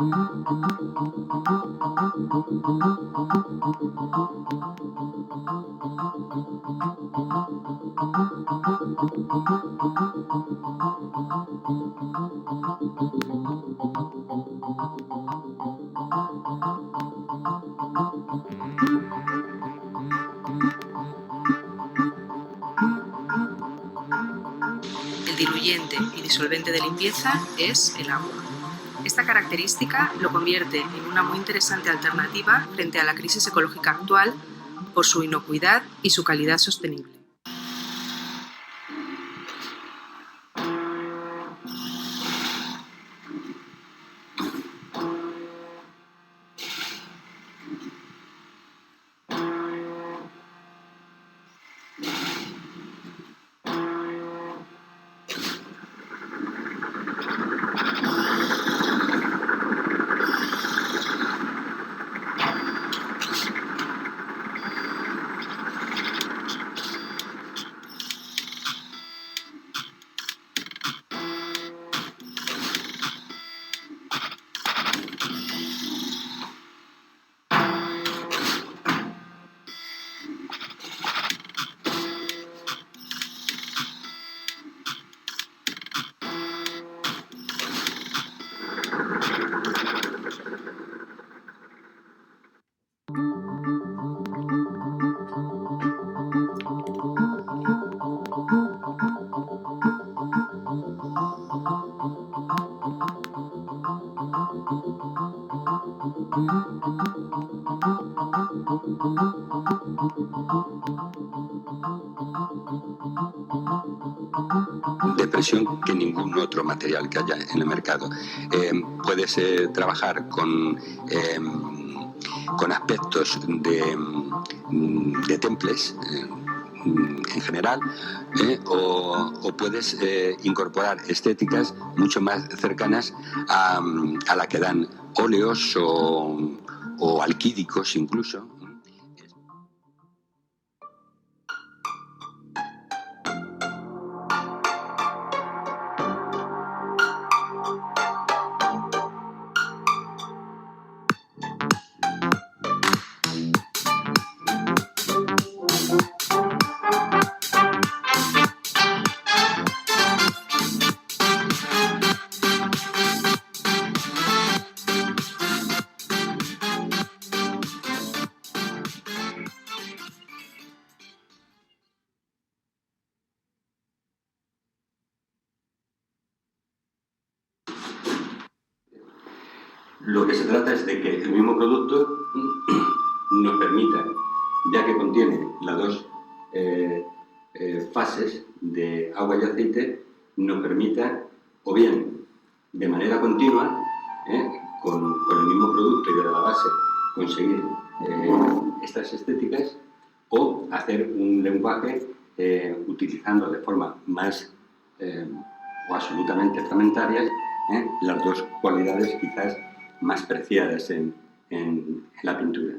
El diluyente y disolvente de limpieza es el agua. Esta característica lo convierte en una muy interesante alternativa frente a la crisis ecológica actual por su inocuidad y su calidad sostenible. De presión que ningún otro material que haya en el mercado. Puedes trabajar con aspectos de temples en general, o puedes incorporar estéticas mucho más cercanas a la que dan óleos o alquídicos incluso. Lo que se trata es de que el mismo producto nos permita, ya que contiene las dos fases de agua y aceite, nos permita, o bien de manera continua, con el mismo producto y de la base, conseguir estas estéticas, o hacer un lenguaje utilizando de forma más o absolutamente fragmentarias las dos cualidades quizás más preciadas en la pintura.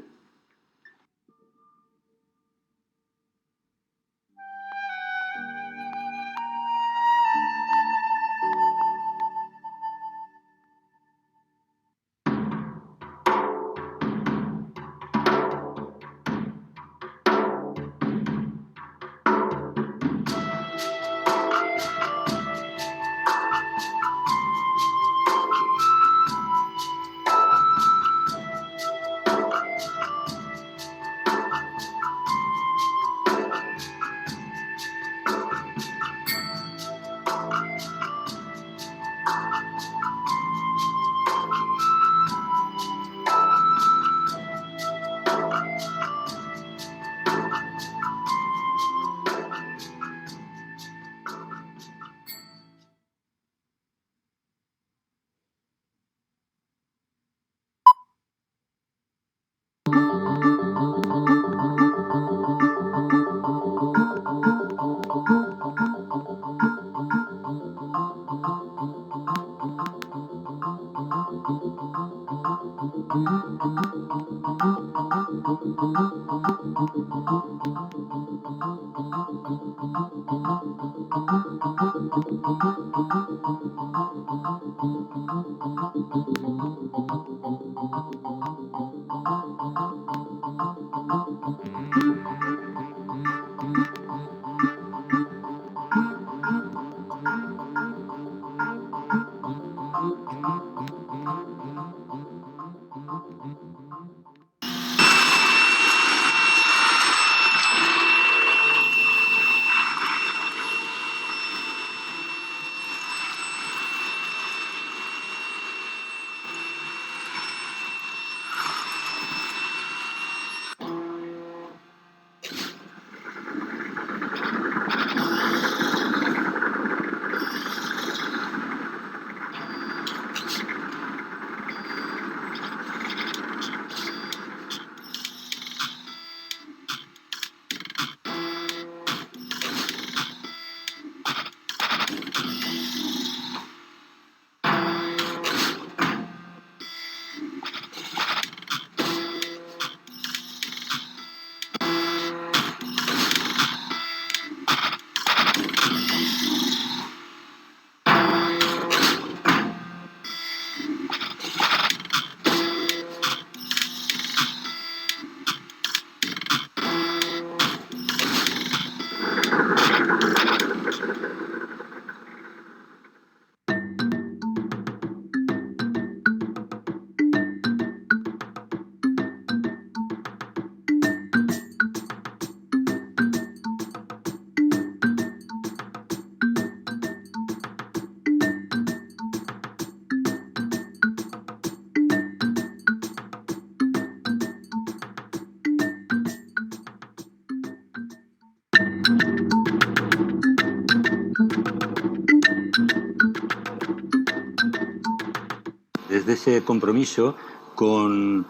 Desde ese compromiso con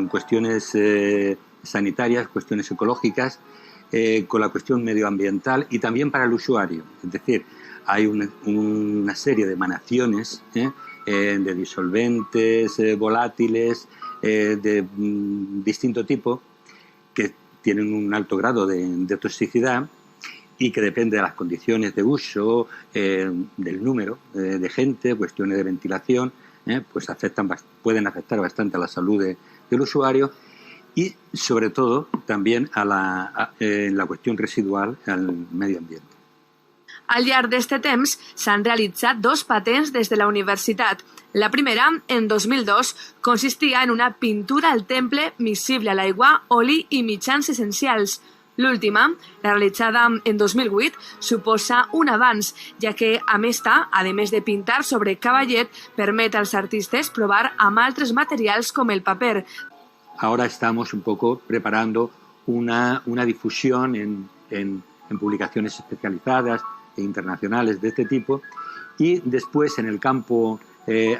cuestiones sanitarias, cuestiones ecológicas, con la cuestión medioambiental y también para el usuario. Es decir, hay una serie de emanaciones de disolventes, volátiles, de distinto tipo, que tienen un alto grado de toxicidad y que depende de las condiciones de uso, del número de gente, cuestiones de ventilación, pues pueden afectar bastante a la salud del usuario y, sobre todo, también en la cuestión residual al medio ambiente. Al llarg d'este temps s'han realitzat 2 patents des de la universitat. La primera, en 2002, consistia en una pintura al temple miscible a l'aigua, oli i mitjans essencials. L'última, la realitzada en 2008, suposa un avanç, ja que amb esta, a més de pintar sobre cavallet, permet als artistes provar amb altres materials com el paper. Ahora estamos un poco preparando una difusión en publicaciones especializadas e internacionales de este tipo, y después en el campo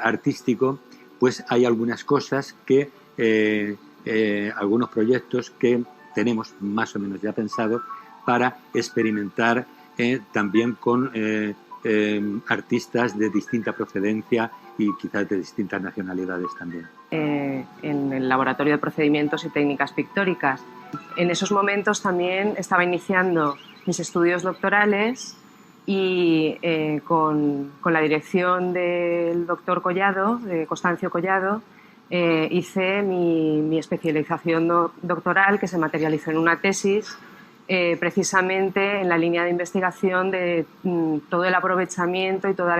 artístico pues hay algunas cosas que algunos proyectos que tenemos más o menos ya pensado para experimentar también con artistas de distinta procedencia y quizás de distintas nacionalidades también. En el Laboratorio de Procedimientos y Técnicas Pictóricas. En esos momentos también estaba iniciando mis estudios doctorales y con la dirección del doctor Collado, de Constancio Collado, hice mi especialización doctoral, que se materializó en una tesis precisamente en la línea de investigación de todo el aprovechamiento y toda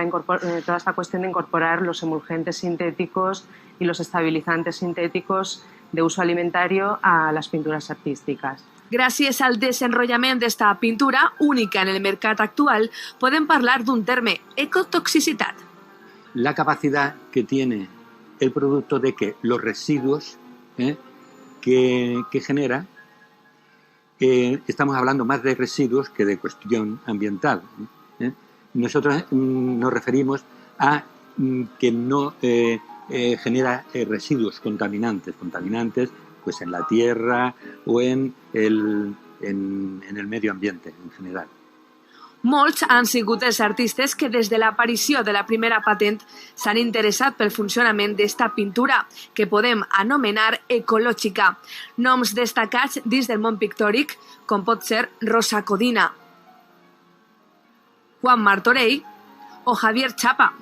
esta cuestión de incorporar los emulgentes sintéticos y los estabilizantes sintéticos de uso alimentario a las pinturas artísticas. Gràcies al desenrotllament d'esta pintura, única en el mercat actual, podem parlar d'un terme, ecotoxicitat. La capacidad que tiene el producto de que los residuos que genera, estamos hablando más de residuos que de cuestión ambiental. Nosotros nos referimos a que no genera residuos contaminantes pues en la tierra o en el medio ambiente en general. Molts han sigut els artistes que des de l'aparició de la primera patent s'han interessat pel funcionament d'esta pintura, que podem anomenar ecològica. Noms destacats dins del món pictòric, com pot ser Rosa Codina. Juan Martorell o Javier Chapa.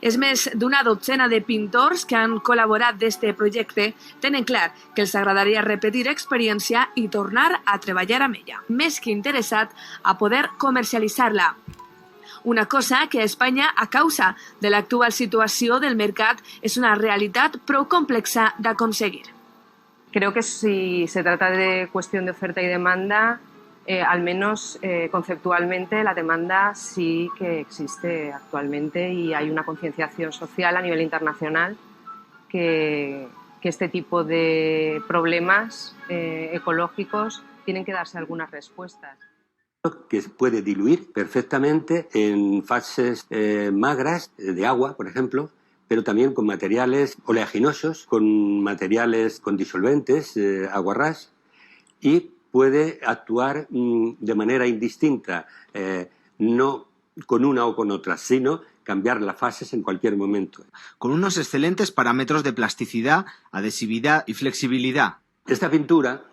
És més d'una dotzena de pintors que han col·laborat d'este projecte tenen clar que els agradaria repetir experiència i tornar a treballar amb ella, més que interessat a poder comercialitzar-la. Una cosa que a Espanya, a causa de l'actual situació del mercat, és una realitat prou complexa d'aconseguir. Creo que si se trata de cuestión de oferta y demanda, al menos conceptualmente la demanda sí que existe actualmente y hay una concienciación social a nivel internacional que este tipo de problemas ecológicos tienen que darse algunas respuestas. Que se puede diluir perfectamente en fases magras de agua, por ejemplo, pero también con materiales oleaginosos, con materiales con disolventes, aguarrás, y puede actuar de manera indistinta, no con una o con otra, sino cambiar las fases en cualquier momento. Con unos excelentes parámetros de plasticidad, adhesividad y flexibilidad. Esta pintura,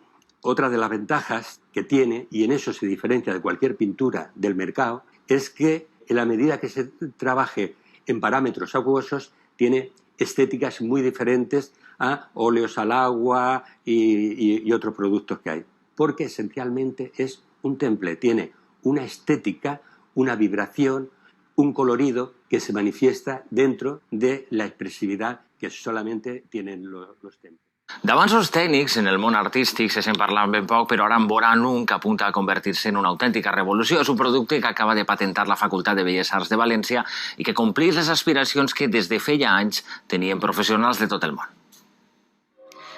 otra de las ventajas que tiene, y en eso se diferencia de cualquier pintura del mercado, es que en la medida que se trabaje en parámetros acuosos, tiene estéticas muy diferentes a óleos al agua y otros productos que hay. Porque esencialmente es un temple, tiene una estética, una vibración, un colorido que se manifiesta dentro de la expresividad que solamente tienen los temples. D'avanços tècnics en el món artístic se sent parlant ben poc, però ara en veuran un que apunta a convertir-se en una autèntica revolució. És un producte que acaba de patentar la Facultat de Belles Arts de València i que complís les aspiracions que des de feia anys tenien professionals de tot el món.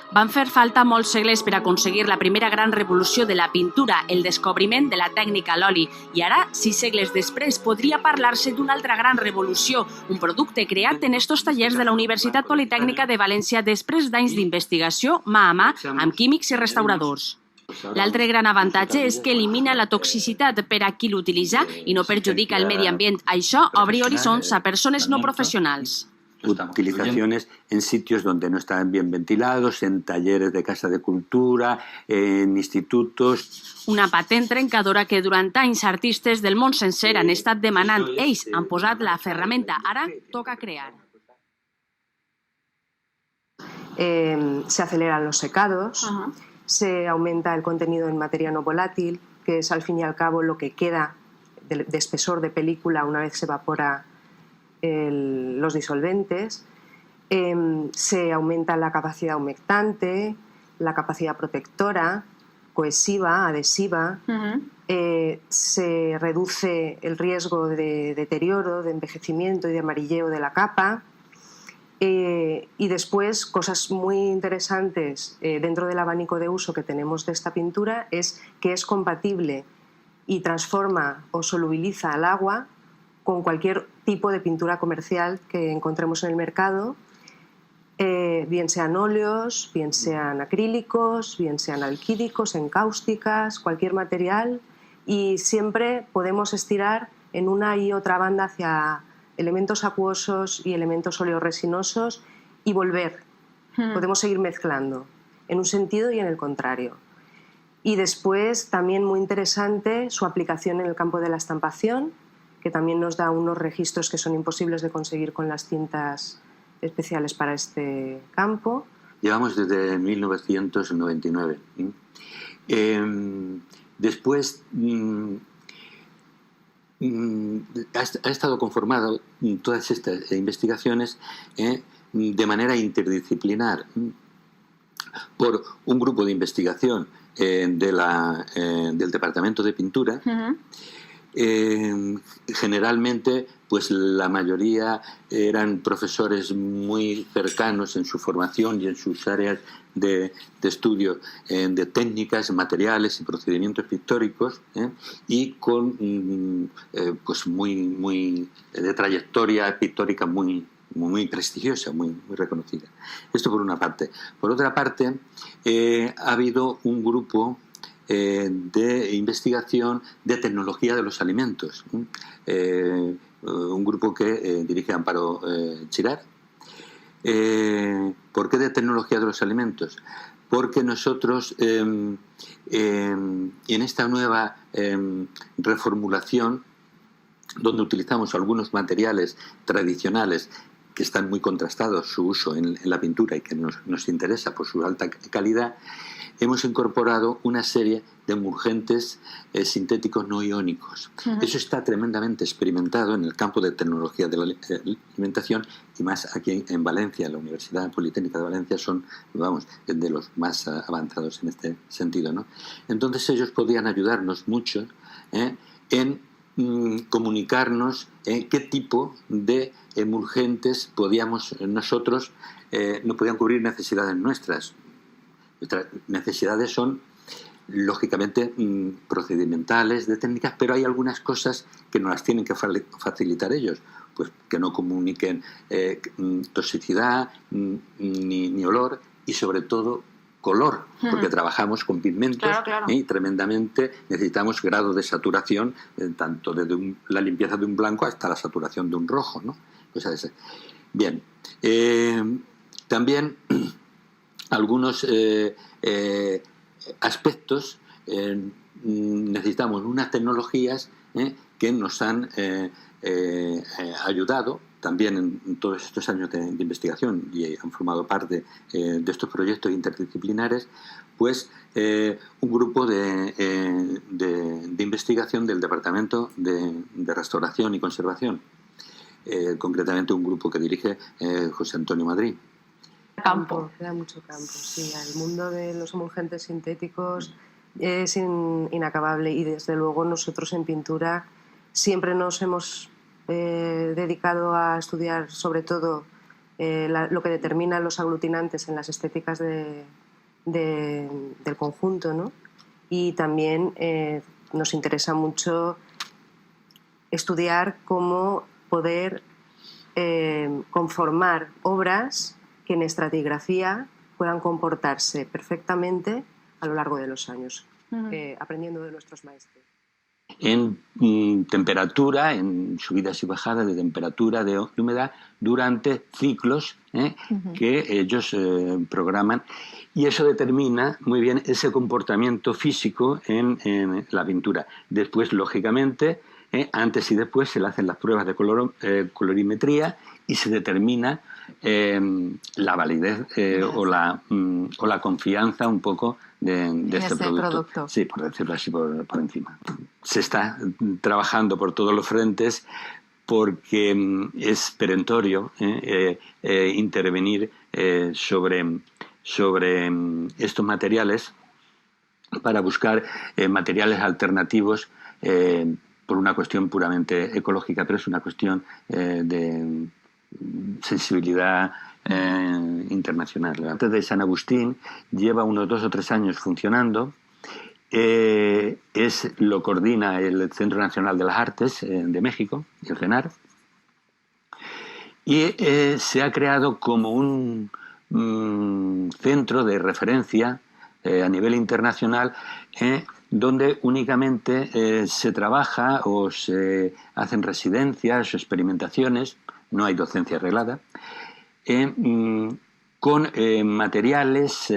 Van fer falta molts segles per aconseguir la primera gran revolució de la pintura, el descobriment de la tècnica a l'oli. I ara, 6 segles després, podria parlar-se d'una altra gran revolució, un producte creat en estos tallers de la Universitat Politècnica de València després d'anys d'investigació mà a mà amb químics i restauradors. L'altre gran avantatge és que elimina la toxicitat per a qui l'utilitza i no perjudica el medi ambient. Això obre horitzons a persones no professionals. Utilizaciones en sitios donde no están bien ventilados, en talleres de casa de cultura, en institutos. Una patent trencadora que durant anys artistes del món sencer han estat demanant. Ells han posat la ferramenta, ara toca crear. Se aceleran los secados, se aumenta el contenido en materia no volátil, que es al fin y al cabo lo que queda de espesor de película una vez se evapora los disolventes, se aumenta la capacidad humectante, la capacidad protectora, cohesiva, adhesiva, se reduce el riesgo de deterioro, de envejecimiento y de amarilleo de la capa, y después cosas muy interesantes dentro del abanico de uso que tenemos de esta pintura es que es compatible y transforma o solubiliza al agua con cualquier tipo de pintura comercial que encontremos en el mercado, bien sean óleos, bien sean acrílicos, bien sean alquídicos, encáusticas, cualquier material, y siempre podemos estirar en una y otra banda hacia elementos acuosos y elementos oleoresinosos y volver. Podemos seguir mezclando en un sentido y en el contrario. Y después, también muy interesante, su aplicación en el campo de la estampación, que también nos da unos registros que son imposibles de conseguir con las tintas especiales para este campo. Llevamos desde 1999. Después ha estado conformado todas estas investigaciones de manera interdisciplinar por un grupo de investigación del Departamento de Pintura. Generalmente, pues la mayoría eran profesores muy cercanos en su formación y en sus áreas de estudio de técnicas, materiales y procedimientos pictóricos, y con pues muy de trayectoria pictórica muy prestigiosa, muy reconocida. Esto por una parte. Por otra parte, ha habido un grupo de investigación de tecnología de los alimentos, un grupo que dirige Amparo Chirar. ¿Por qué de tecnología de los alimentos? Porque nosotros en esta nueva reformulación donde utilizamos algunos materiales tradicionales que están muy contrastados su uso en la pintura y que nos interesa por su alta calidad, hemos incorporado una serie de emulgentes sintéticos no iónicos. Eso está tremendamente experimentado en el campo de tecnología de la alimentación, y más aquí en Valencia. La Universidad Politécnica de Valencia son, vamos, de los más avanzados en este sentido, ¿no? Entonces ellos podían ayudarnos mucho en comunicarnos qué tipo de emulgentes podíamos nosotros, no podían cubrir necesidades nuestras. Nuestras necesidades son, lógicamente, procedimentales, de técnicas, pero hay algunas cosas que nos las tienen que facilitar ellos, pues que no comuniquen toxicidad, ni olor, y sobre todo color, porque trabajamos con pigmentos, y tremendamente necesitamos grado de saturación, tanto desde la limpieza de un blanco hasta la saturación de un rojo, ¿no? Pues bien, también algunos aspectos, necesitamos unas tecnologías que nos han ayudado también en todos estos años de investigación, y han formado parte de estos proyectos interdisciplinares, pues un grupo de investigación del Departamento de Restauración y Conservación, concretamente un grupo que dirige José Antonio Madrid. Queda mucho campo, sí. El mundo de los emulgentes sintéticos es inacabable, y desde luego nosotros en pintura siempre nos hemos dedicado a estudiar sobre todo lo que determina los aglutinantes en las estéticas del conjunto, ¿no? Y también nos interesa mucho estudiar cómo poder conformar obras que en estratigrafía puedan comportarse perfectamente a lo largo de los años, aprendiendo de nuestros maestros. En temperatura, en subidas y bajadas de temperatura, de humedad, durante ciclos que ellos programan, y eso determina muy bien ese comportamiento físico en la pintura. Después, lógicamente, antes y después se le hacen las pruebas de colorimetría y se determina la validez o la confianza un poco de este producto. Sí, por decirlo así, por encima. Se está trabajando por todos los frentes porque es perentorio intervenir sobre estos materiales para buscar materiales alternativos por una cuestión puramente ecológica, pero es una cuestión de sensibilidad internacional. Antes de San Agustín lleva unos 2 o 3 años funcionando. Lo coordina el Centro Nacional de las Artes de México, el CENAR, y se ha creado como un centro de referencia a nivel internacional, donde únicamente se trabaja o se hacen residencias o experimentaciones, no hay docencia arreglada, con materiales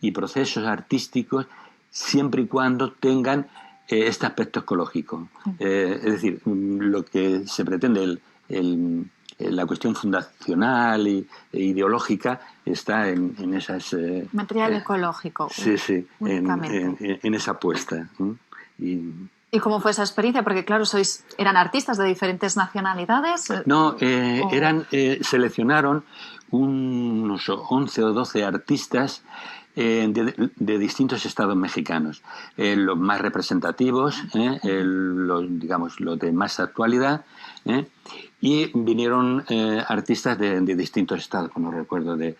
y procesos artísticos, siempre y cuando tengan este aspecto ecológico. Es decir, lo que se pretende, la cuestión fundacional e ideológica está en esas... material ecológico. Sí, en esa apuesta. ¿Y cómo fue esa experiencia? Porque claro, eran artistas de diferentes nacionalidades. No, seleccionaron unos 11 o 12 artistas de distintos estados mexicanos. Los más representativos, los de más actualidad, y vinieron artistas de distintos estados, como recuerdo, de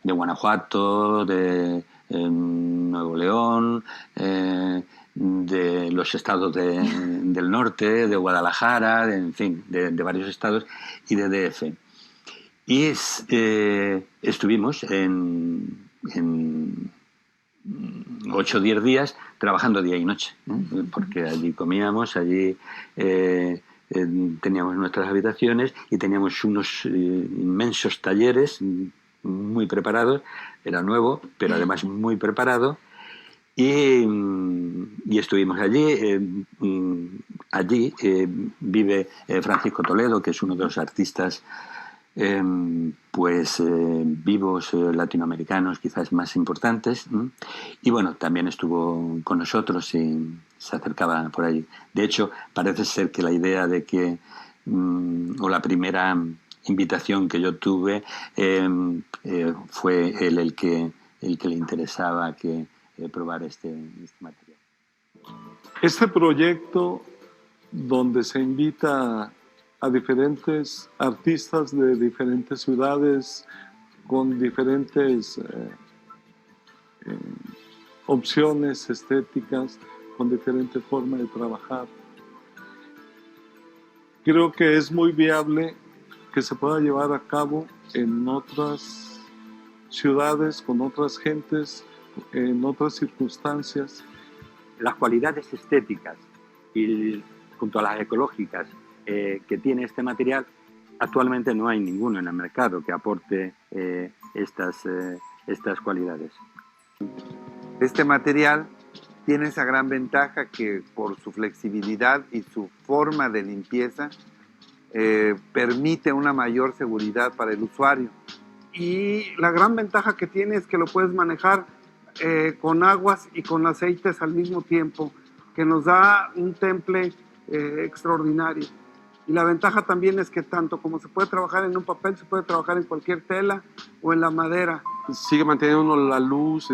Guanajuato, de Nuevo León, de los estados del norte, de Guadalajara, en fin, de varios estados, y de DF. Y estuvimos en 8 o 10 días trabajando día y noche, porque allí comíamos, allí teníamos nuestras habitaciones y teníamos unos inmensos talleres muy preparados. Era nuevo, pero además muy preparado. Y estuvimos allí. Allí vive Francisco Toledo, que es uno de los artistas vivos latinoamericanos quizás más importantes. Y bueno, también estuvo con nosotros y se acercaba por allí. De hecho, parece ser que la idea de que, o la primera invitación que yo tuve, fue él el que le interesaba probar este material. Este proyecto, donde se invita a diferentes artistas de diferentes ciudades con diferentes opciones estéticas, con diferente forma de trabajar. Creo que es muy viable que se pueda llevar a cabo en otras ciudades, con otras gentes, en otras circunstancias. Las cualidades estéticas y junto a las ecológicas que tiene este material, actualmente no hay ninguno en el mercado que aporte estas cualidades. Este material tiene esa gran ventaja que por su flexibilidad y su forma de limpieza permite una mayor seguridad para el usuario. Y la gran ventaja que tiene es que lo puedes manejar con aguas y con aceites al mismo tiempo, que nos da un temple extraordinario. Y la ventaja también es que tanto como se puede trabajar en un papel, se puede trabajar en cualquier tela o en la madera. Sigue manteniendo la luz,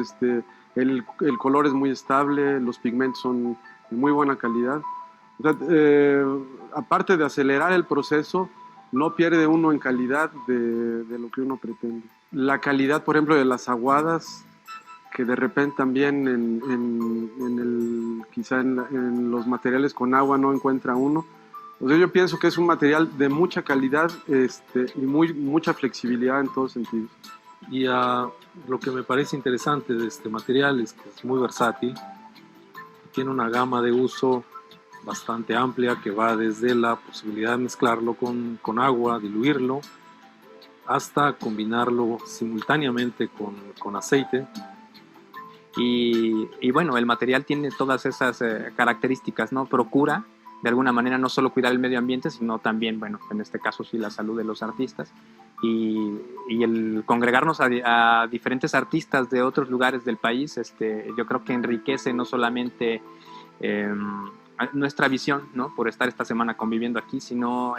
el color es muy estable, los pigmentos son de muy buena calidad. O sea, aparte de acelerar el proceso, no pierde uno en calidad de lo que uno pretende. La calidad, por ejemplo, de las aguadas, que de repente también quizá en los materiales con agua no encuentra uno. O sea, yo pienso que es un material de mucha calidad y mucha flexibilidad en todos sentidos. Y lo que me parece interesante de este material es que es muy versátil, tiene una gama de uso bastante amplia que va desde la posibilidad de mezclarlo con agua, diluirlo, hasta combinarlo simultáneamente con aceite. Y bueno, el material tiene todas esas características, ¿no? Procura de alguna manera no solo cuidar el medio ambiente, sino también, bueno, en este caso sí la salud de los artistas. Y el congregarnos a diferentes artistas de otros lugares del país, yo creo que enriquece no solamente nuestra visión, ¿no? Por estar esta semana conviviendo aquí, sino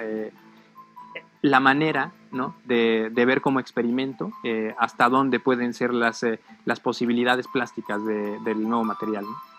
la manera, ¿no? de ver como experimento hasta dónde pueden ser las posibilidades plásticas del nuevo material, ¿no?